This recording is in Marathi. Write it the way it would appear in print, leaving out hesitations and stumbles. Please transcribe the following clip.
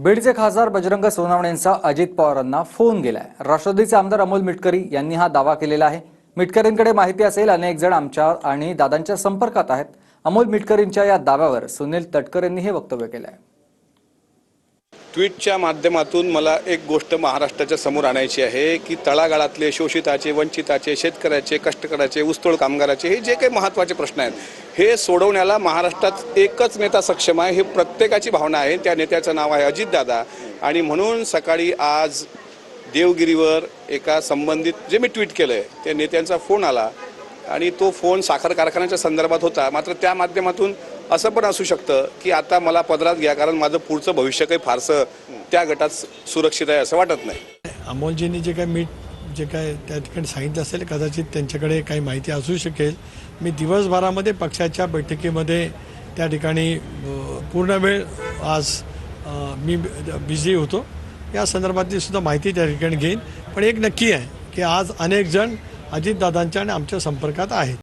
बीडचे खासदार बजरंग सोनवणेंचा अजित पवारांना फोन गेलाय। राष्ट्रवादीचे आमदार अमोल मिटकरी यांनी हा दावा केलेला आहे। मिटकरींकडे माहिती असेल अनेक जण आमच्या आणि दादांच्या संपर्कात आहेत। अमोल मिटकरींच्या या दाव्यावर सुनील तटकरेंनी हे वक्तव्य केलंय। ट्विटच्या माध्यमातून मला एक गोष्ट महाराष्ट्राच्या समोर आणायची आहे की तळागाळातले शोषिताचे, वंचिताचे, शेतकऱ्याचे, कष्टकऱ्याचे, ऊसतोड कामगाराचे हे जे काही महत्त्वाचे प्रश्न आहेत हे सोडवण्याला महाराष्ट्रात एकच नेता सक्षम आहे। हे प्रत्येकाची भावना आहे। त्या नेत्याचं नाव आहे अजितदादा। आणि म्हणून सकाळी आज देवगिरीवर एका संबंधित जे मी ट्विट केलंय त्या नेत्यांचा फोन आला आणि तो फोन साखर कारखान्याच्या संदर्भात होता। मात्र त्या माध्यमातून असं पण असू शकतं की आता मला पदरात घ्या, कारण माझं पुढचं भविष्य काही फारसं त्या गटात सुरक्षित आहे असं वाटत नाही। अमोलजींनी जे काय त्या ठिकाणी सांगितलं असेल कदाचित त्यांच्याकडे काही माहिती असू शकेल। मी दिवसभरामध्ये पक्षाच्या बैठकीमध्ये त्या ठिकाणी पूर्ण वेळ आज मी बिझी होतो। या संदर्भातली सुद्धा माहिती त्या ठिकाणी घेईन। पण एक नक्की आहे की आज अनेक जण अजितदादांच्या आणि आमच्या संपर्कात आहेत।